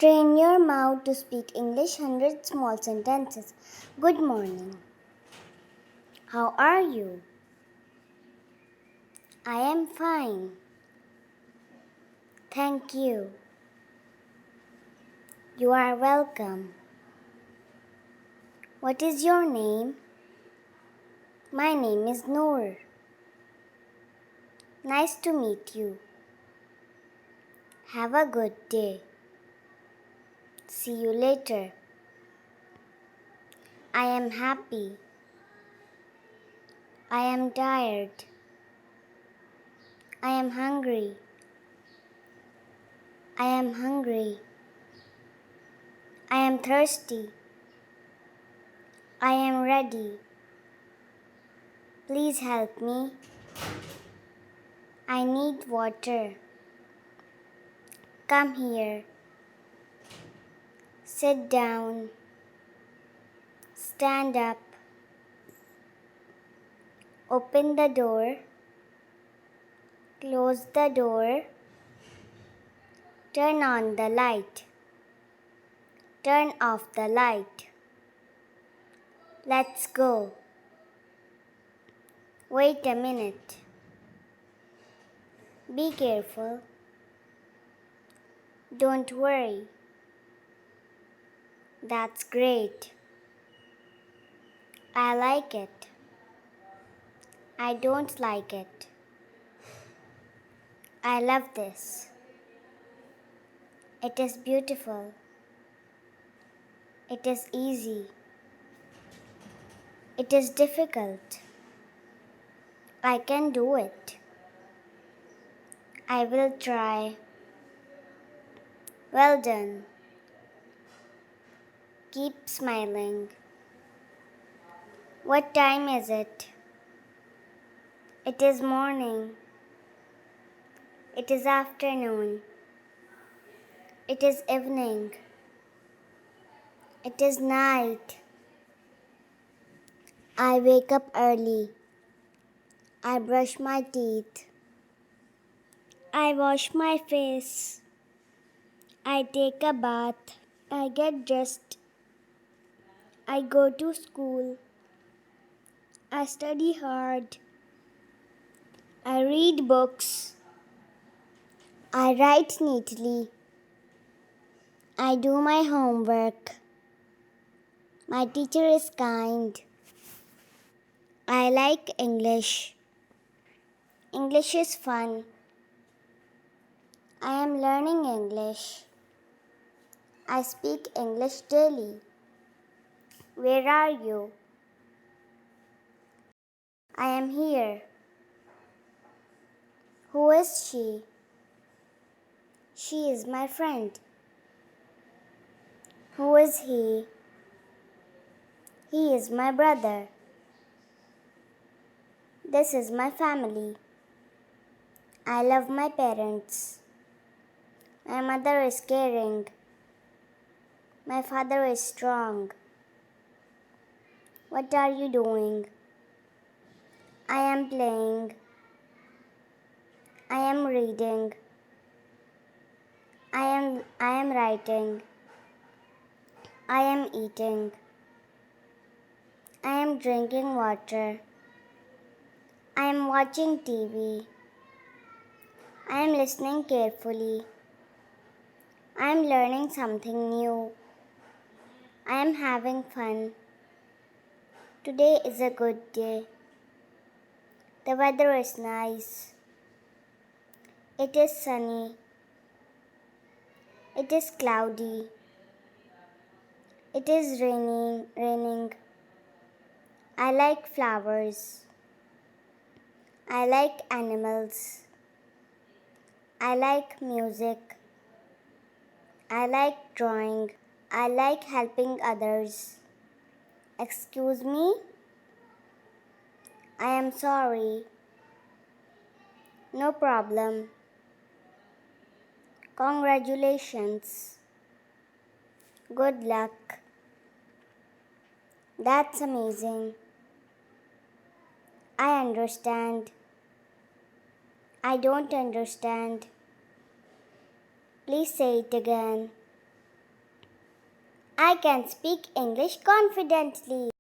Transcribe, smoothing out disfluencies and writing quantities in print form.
Train your mouth to speak English 100 small sentences. Good morning. How are you? I am fine. Thank you. You are welcome. What is your name? My name is Noor. Nice to meet you. Have a good day. See you later. I am happy. I am tired. I am hungry. I am hungry. I am thirsty. I am ready. Please help me. I need water. Come here. Sit down. Stand up. Open the door. Close the door. Turn on the light. Turn off the light. Let's go. Wait a minute. Be careful. Don't worry. That's great. I like it. I don't like it. I love this. It is beautiful. It is easy. It is difficult. I can do it. I will try. Well done. Keep smiling. What time is it? It is morning. It is afternoon. It is evening. It is night. I wake up early. I brush my teeth. I wash my face. I take a bath. I get dressed. I go to school. I study hard. I read books. I write neatly. I do my homework. My teacher is kind. I like English. English is fun. I am learning English. I speak English daily. Where are you? I am here. Who is she? She is my friend. Who is he? He is my brother. This is my family. I love my parents. My mother is caring. My father is strong. What are you doing? I am playing. I am reading. I am writing. I am eating. I am drinking water. I am watching TV. I am listening carefully. I am learning something new. I am having fun. Today is a good day. The weather is nice. It is sunny. It is cloudy. It is raining. I like flowers. I like animals. I like music. I like drawing. I like helping others. Excuse me? I am sorry. No problem. Congratulations. Good luck. That's amazing. I understand. I don't understand. Please say it again. I can speak English confidently.